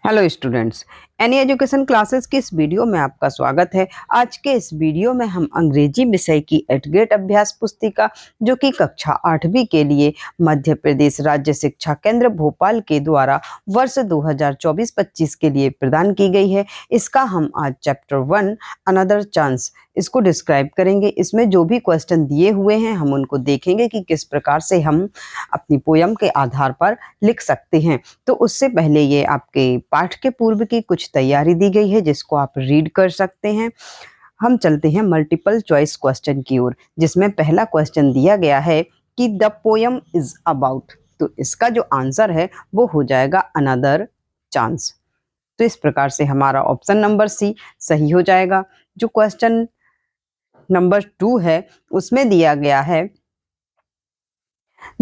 Hello students, any education classes की इस video में आपका स्वागत है। आज के इस वीडियो में हम अंग्रेजी विषय की एट ग्रेड अभ्यास पुस्तिका जो कि कक्षा 8वीं के लिए मध्य प्रदेश राज्य शिक्षा केंद्र भोपाल के द्वारा वर्ष 2024-25 के लिए प्रदान की गई है, इसका हम आज चैप्टर 1 अनदर चांस इसको डिस्क्राइब करेंगे। इसमें जो भी क्वेश्चन दिए हुए हैं हम उनको देखेंगे कि किस प्रकार से हम अपनी पोयम के आधार पर लिख सकते हैं। तो उससे पहले ये आपके पाठ के पूर्व की कुछ तैयारी दी गई है जिसको आप रीड कर सकते हैं। हम चलते हैं मल्टीपल चॉइस क्वेश्चन की ओर, जिसमें पहला क्वेश्चन दिया गया है कि द पोयम इज अबाउट। तो इसका जो आंसर है वो हो जाएगा अनदर चांस। तो इस प्रकार से हमारा ऑप्शन नंबर सी सही हो जाएगा। जो क्वेश्चन नंबर 2 है उसमें दिया गया है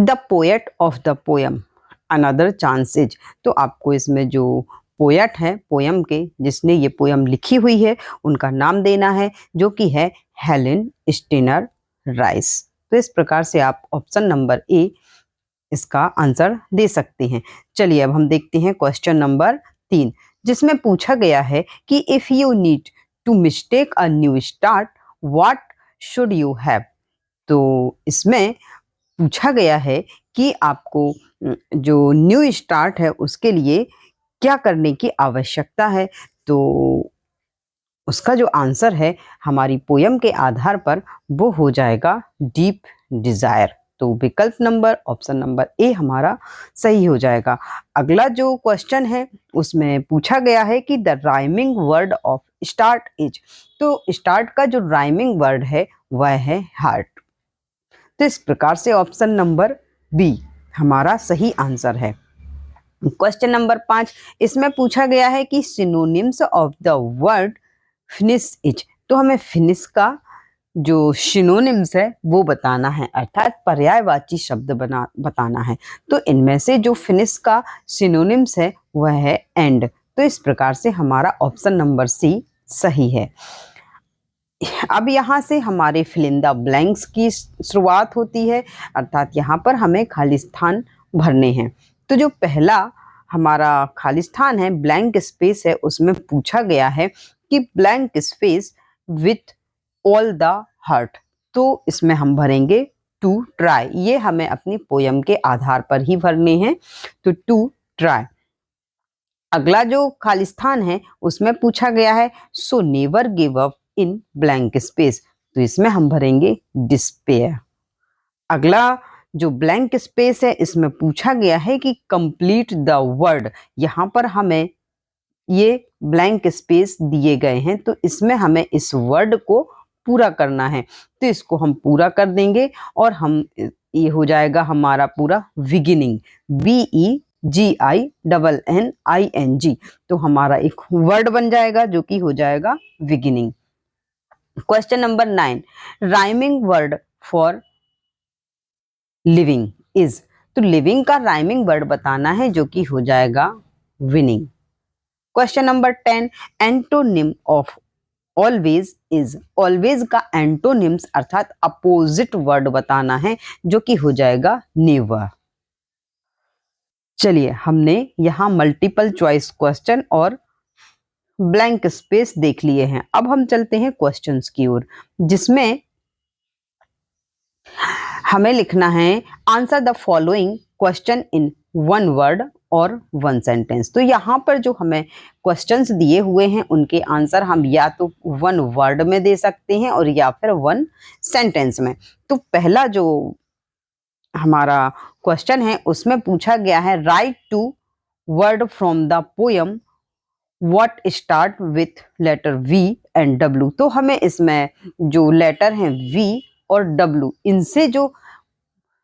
the poet of the poem another chance is. तो आपको इसमें जो पोएट है पोयम के, जिसने ये पोयम लिखी हुई है, उनका नाम देना है, जो कि है हेलेन स्टीनर राइस। तो इस प्रकार से आप ऑप्शन नंबर ए इसका आंसर दे सकते हैं। चलिए अब हम देखते हैं क्वेश्चन नंबर 3, जिसमें पूछा गया है कि if you need to mistake a new start what should you have. तो इसमें पूछा गया है कि आपको जो न्यू स्टार्ट है उसके लिए क्या करने की आवश्यकता है। तो उसका जो आंसर है हमारी पोयम के आधार पर वो हो जाएगा डीप डिजायर। तो विकल्प नंबर ऑप्शन नंबर ए हमारा सही हो जाएगा। अगला जो क्वेश्चन है उसमें पूछा गया है कि the rhyming word of start is. तो स्टार्ट का जो राइमिंग वर्ड है वह है हार्ट। तो इस प्रकार से ऑप्शन नंबर बी हमारा सही आंसर है। क्वेश्चन नंबर 5, इसमें पूछा गया है कि synonyms of the word finish is. तो हमें फिनिश का जो सिनोनिम्स है वो बताना है, अर्थात पर्यायवाची शब्द बताना है। तो इनमें से जो फिनिश का सिनोनिम्स है वह है एंड। तो इस प्रकार से हमारा ऑप्शन नंबर सी सही है। अब यहाँ से हमारे फिल इन द ब्लैंक्स की शुरुआत होती है, अर्थात यहाँ पर हमें खाली स्थान भरने हैं। तो जो पहला हमारा खाली स्थान है, ब्लैंक स्पेस है, उसमें पूछा गया है कि blank space with all the heart. तो इसमें हम भरेंगे टू ट्राई। ये हमें अपनी पोयम के आधार पर ही भरने हैं, तो टू ट्राई। अगला जो खाली स्थान है उसमें पूछा गया है सो never give up in blank space. तो इसमें हम भरेंगे डिस्पेयर। अगला जो ब्लैंक स्पेस है इसमें पूछा गया है कि कंप्लीट द वर्ड। यहाँ पर हमें ये ब्लैंक स्पेस दिए गए हैं, तो इसमें हमें इस वर्ड को पूरा करना है। तो इसको हम पूरा कर देंगे और हम ये हो जाएगा हमारा पूरा बिगिनिंग, BEGINNING। तो हमारा एक वर्ड बन जाएगा जो कि हो जाएगा beginning. Question number 9, rhyming word for living is. तो लिविंग का राइमिंग वर्ड बताना है जो कि हो जाएगा winning. Question number 10, antonym of always is. Always का एंटोनिम्स अर्थात अपोजिट वर्ड बताना है जो कि हो जाएगा नेवर। चलिए हमने यहाँ मल्टीपल चॉइस क्वेश्चन और ब्लैंक स्पेस देख लिए हैं। अब हम चलते हैं क्वेश्चंस की ओर, जिसमें हमें लिखना है answer the following question in one word और वन सेंटेंस। तो यहाँ पर जो हमें क्वेश्चंस दिए हुए हैं उनके आंसर हम या तो वन वर्ड में दे सकते हैं और या फिर वन सेंटेंस में। तो पहला जो हमारा क्वेश्चन है उसमें पूछा गया है write two word from the poem what start with letter V and W. तो हमें इसमें जो लेटर हैं वी और डब्ल्यू, इनसे जो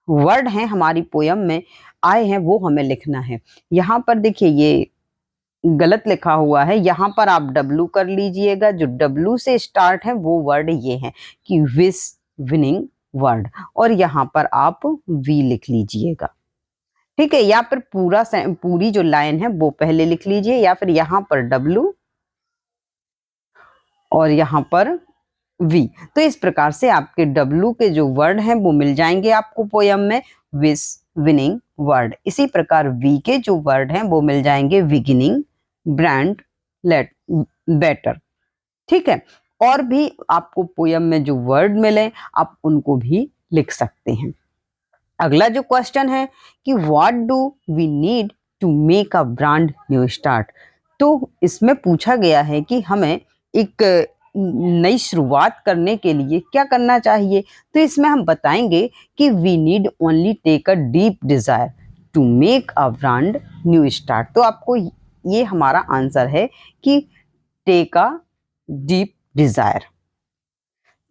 वर्ड हैं हमारी पोयम में आए हैं वो हमें लिखना है। यहाँ पर देखिए ये गलत लिखा हुआ है, यहाँ पर आप डब्ल्यू कर लीजिएगा। जो डब्ल्यू से स्टार्ट है वो वर्ड ये है कि विस विनिंग वर्ड, और यहाँ पर आप वी लिख लीजिएगा, ठीक है। या फिर पूरी जो लाइन है वो पहले लिख लीजिए, या फिर यहाँ पर डब्ल्यू और यहाँ पर वी। तो इस प्रकार से आपके डब्ल्यू के जो वर्ड हैं वो मिल जाएंगे आपको पोयम में विस विनिंग वर्ड। इसी प्रकार वी के जो वर्ड हैं वो मिल जाएंगे बिगिनिंग ब्रांड लेट बेटर। ठीक है, और भी आपको पोयम में जो वर्ड मिले आप उनको भी लिख सकते हैं। अगला जो क्वेश्चन है कि what do we need to make a brand new start. तो इसमें पूछा गया है कि हमें एक नई शुरुआत करने के लिए क्या करना चाहिए। तो इसमें हम बताएंगे कि we need only take a deep desire to make a brand new start. तो आपको ये हमारा आंसर है कि टेक अ डीप डिजायर।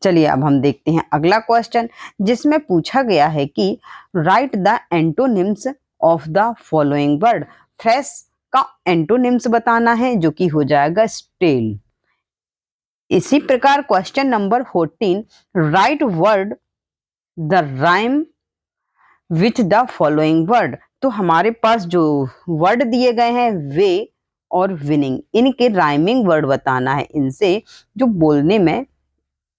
चलिए अब हम देखते हैं अगला क्वेश्चन, जिसमें पूछा गया है कि right the antonyms of the following word. Fresh का एंटोनिम्स बताना है जो कि हो जाएगा स्टेल। इसी प्रकार question number 14, right word the rhyme with the following word. तो हमारे पास जो वर्ड दिए गए हैं वे और विनिंग, इनके राइमिंग वर्ड बताना है। इनसे जो बोलने में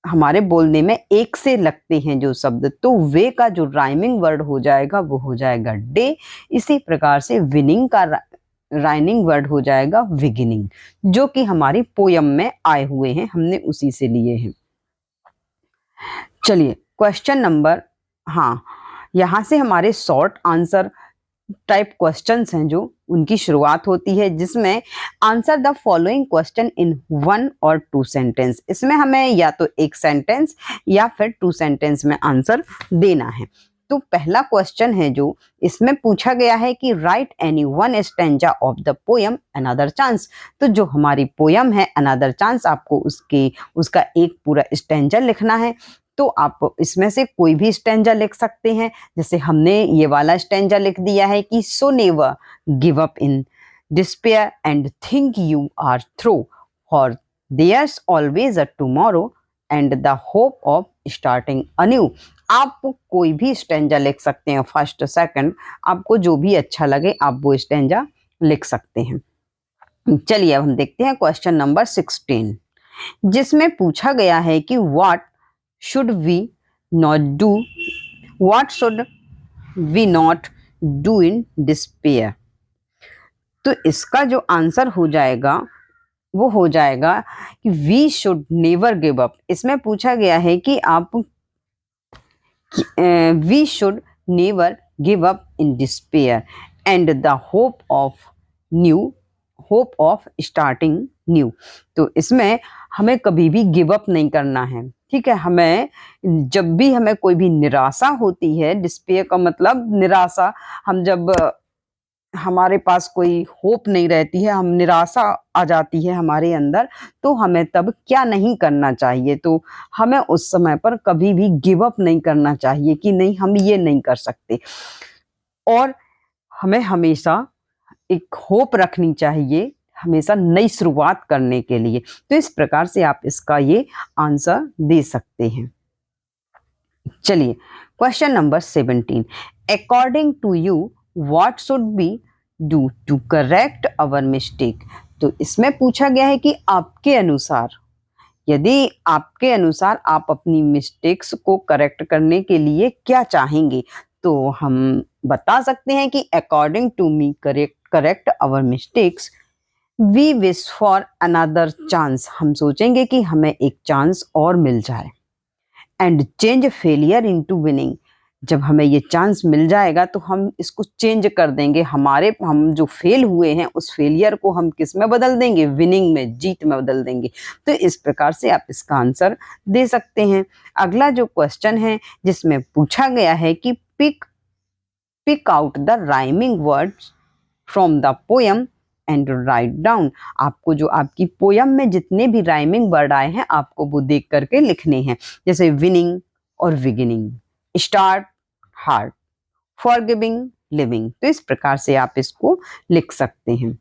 हमारे बोलने में एक से लगते हैं जो शब्द, तो वे का जो राइमिंग वर्ड हो जाएगा वो हो जाएगा डे। इसी प्रकार से विनिंग का राइमिंग वर्ड हो जाएगा बिगिनिंग, जो कि हमारी पोयम में आए हुए हैं, हमने उसी से लिए हैं। चलिए क्वेश्चन नंबर, हाँ यहाँ से हमारे शॉर्ट आंसर टाइप क्वेश्चंस हैं जो उनकी शुरुआत होती है, जिसमें answer the following question in 1 और 2 सेंटेंस। इसमें हमें या तो एक सेंटेंस या फिर 2 सेंटेंस में आंसर देना है। तो पहला क्वेश्चन है जो इसमें पूछा गया है कि right any one stanza of the poem another chance. तो जो हमारी पोयम है अनदर चांस, आपको उसका एक पूरा स्टैंजा लिखना है। तो आप इसमें से कोई भी स्टैंजा लिख सकते हैं। जैसे हमने ये वाला स्टैंजा लिख दिया है कि so never give up in despair and think you are through, for there's always a tomorrow and the hope of starting anew. आप कोई भी स्टैंजा लिख सकते हैं, फर्स्ट सेकंड, आपको जो भी अच्छा लगे आप वो स्टैंजा लिख सकते हैं। चलिए अब हम देखते हैं क्वेश्चन नंबर 16, जिसमें पूछा गया है कि what should we not do, what should we not do in despair। तो इसका जो आंसर हो जाएगा वो हो जाएगा कि we should never give up। इसमें पूछा गया है कि आप we should never give up in despair and the hope of starting new। तो इसमें हमें कभी भी गिव अप नहीं करना है। ठीक है, हमें जब भी हमें कोई भी निराशा होती है, डिस्पेयर का मतलब निराशा, हम जब हमारे पास कोई होप नहीं रहती है, हम निराशा आ जाती है हमारे अंदर, तो हमें तब क्या नहीं करना चाहिए। तो हमें उस समय पर कभी भी गिव अप नहीं करना चाहिए कि नहीं हम ये नहीं कर सकते, और हमें हमेशा एक होप रखनी चाहिए, हमेशा नई शुरुआत करने के लिए। तो इस प्रकार से आप इसका ये आंसर दे सकते हैं। चलिए question number 17, according to you what should be do to correct our mistake. तो इसमें पूछा गया है कि आपके अनुसार, यदि आपके अनुसार आप अपनी मिस्टेक्स को करेक्ट करने के लिए क्या चाहेंगे। तो हम बता सकते हैं कि according to me correct our mistakes, we wish for another chance. हम सोचेंगे कि हमें एक चांस और मिल जाए। And change failure into winning. जब हमें ये चांस मिल जाएगा तो हम इसको चेंज कर देंगे, हम जो फेल हुए हैं उस फेलियर को हम किस में बदल देंगे, विनिंग में, जीत में बदल देंगे। तो इस प्रकार से आप इसका आंसर दे सकते हैं। अगला जो क्वेश्चन है जिसमें पूछा गया है कि pick out the rhyming words from the poem and write down. आपको जो आपकी पोयम में जितने भी राइमिंग वर्ड आए हैं आपको वो देख करके लिखने हैं। जैसे विनिंग और beginning, start, heart, forgiving, living. तो इस प्रकार से आप इसको लिख सकते हैं।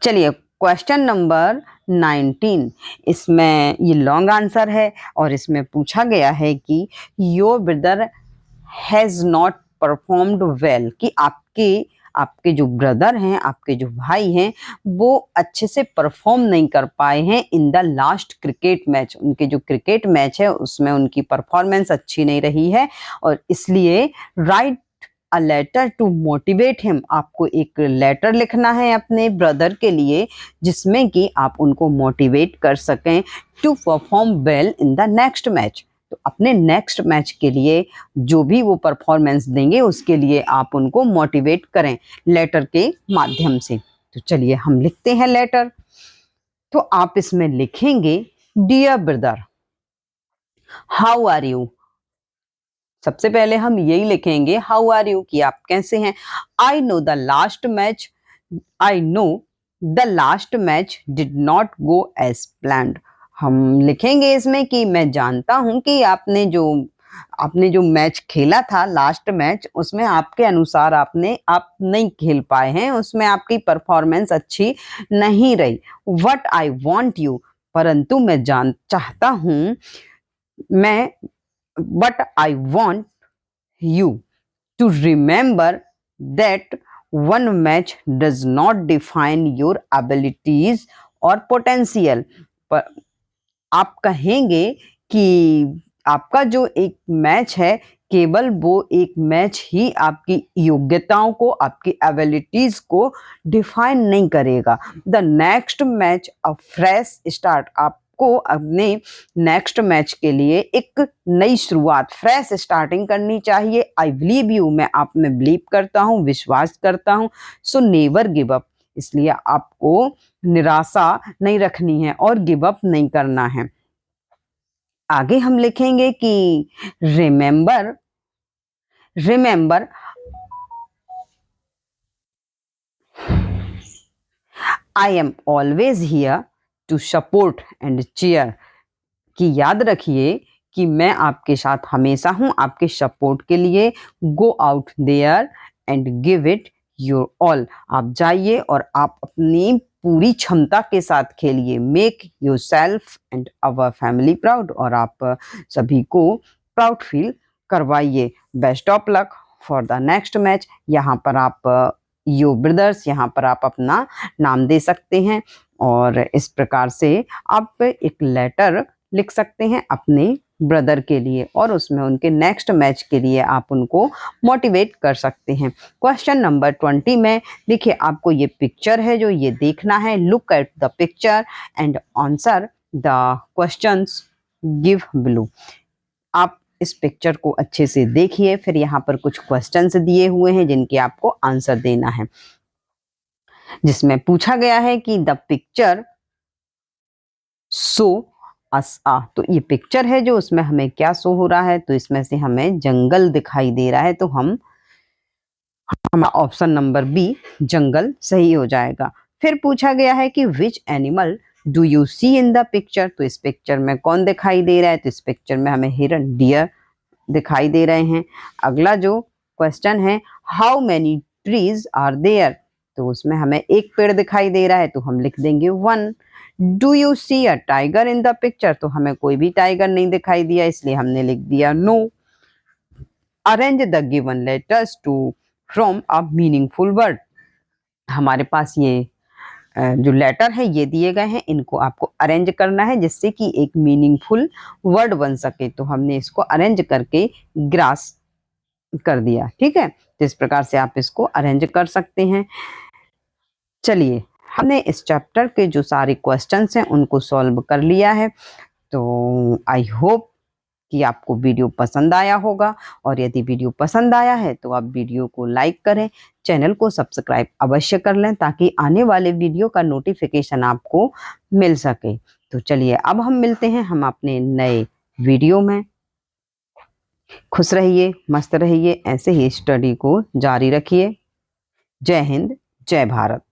चलिए क्वेश्चन नंबर 19, इसमें ये लॉन्ग आंसर है और इसमें पूछा गया है कि your brother has not performed well, कि आपके जो ब्रदर हैं, आपके जो भाई हैं, वो अच्छे से परफॉर्म नहीं कर पाए हैं in the last cricket match. उनके जो क्रिकेट मैच है उसमें उनकी परफॉर्मेंस अच्छी नहीं रही है, और इसलिए write a letter to motivate him, आपको एक लेटर लिखना है अपने ब्रदर के लिए जिसमें कि आप उनको मोटिवेट कर सकें to perform well in the next match. तो अपने नेक्स्ट मैच के लिए जो भी वो परफॉर्मेंस देंगे उसके लिए आप उनको मोटिवेट करें लेटर के माध्यम से। तो चलिए हम लिखते हैं लेटर। तो आप इसमें लिखेंगे dear brother how are you. सबसे पहले हम यही लिखेंगे हाउ आर यू कि आप कैसे हैं। I know the last match, I know the last match did not go as planned. हम लिखेंगे इसमें कि मैं जानता हूं कि आपने जो मैच खेला था लास्ट मैच उसमें आपके अनुसार आप नहीं खेल पाए हैं, उसमें आपकी परफॉर्मेंस अच्छी नहीं रही। वट आई वॉन्ट यू, परंतु मैं चाहता हूं, मैं but I want you to remember that one match does not define your abilities or potential। पर आप कहेंगे कि आपका जो एक मैच है केवल वो एक मैच ही आपकी योग्यताओं को, आपकी एबिलिटीज को डिफाइन नहीं करेगा। The next match a fresh start, आपको अपने नेक्स्ट मैच के लिए एक नई शुरुआत, फ्रेश स्टार्टिंग करनी चाहिए। आई बिलीव यू, मैं आप में बिलीव करता हूँ, विश्वास करता हूँ। सो नेवर गिव अप, इसलिए आपको निराशा नहीं रखनी है और गिव अप नहीं करना है। आगे हम लिखेंगे कि remember remember I am always here to support and cheer, कि याद रखिए कि मैं आपके साथ हमेशा हूं आपके सपोर्ट के लिए। Go out there and give it your all, आप जाइए और आप अपनी पूरी क्षमता के साथ खेलिए। Make your self and our family proud, और आप सभी को प्राउड फील करवाइए। Best of luck for the next match. यहाँ पर आप यो ब्रदर्स, यहाँ पर आप अपना नाम दे सकते हैं और इस प्रकार से आप एक लेटर लिख सकते हैं अपने ब्रदर के लिए और उसमें उनके नेक्स्ट मैच के लिए आप उनको मोटिवेट कर सकते हैं। क्वेश्चन नंबर 20 में देखिए, आपको ये पिक्चर है जो ये देखना है। Look at the picture and answer the questions give below. आप इस पिक्चर को अच्छे से देखिए, फिर यहाँ पर कुछ क्वेश्चंस दिए हुए हैं जिनके आपको आंसर देना है। जिसमें पूछा गया है कि द पिक्चर शो अस आ, तो ये पिक्चर है जो उसमें हमें क्या शो हो रहा है, तो इसमें से हमें जंगल दिखाई दे रहा है, तो हमारा ऑप्शन नंबर बी जंगल सही हो जाएगा। फिर पूछा गया है कि which animal do you see in the picture, तो इस पिक्चर में कौन दिखाई दे रहा है, तो इस पिक्चर में हमें हिरन, डियर दिखाई दे रहे हैं। अगला जो क्वेश्चन है how many trees are there, तो उसमें हमें एक पेड़ दिखाई दे रहा है, तो हम लिख देंगे 1। Do you see a tiger in the picture, तो हमें कोई भी टाइगर नहीं दिखाई दिया, इसलिए हमने लिख दिया no. Arrange the given letters to from a meaningful word, हमारे पास ये जो लेटर है ये दिए गए हैं, इनको आपको अरेंज करना है जिससे कि एक मीनिंगफुल वर्ड बन सके। तो हमने इसको अरेंज करके ग्रास कर दिया, ठीक है। तो इस प्रकार से आप इसको अरेंज कर सकते हैं। चलिए, हमने इस चैप्टर के जो सारे क्वेश्चंस हैं उनको सॉल्व कर लिया है। तो आई होप कि आपको वीडियो पसंद आया होगा, और यदि वीडियो पसंद आया है तो आप वीडियो को लाइक करें, चैनल को सब्सक्राइब अवश्य कर लें ताकि आने वाले वीडियो का नोटिफिकेशन आपको मिल सके। तो चलिए, अब हम मिलते हैं हम अपने नए वीडियो में। खुश रहिए, मस्त रहिए, ऐसे ही स्टडी को जारी रखिए। जय हिंद, जय भारत।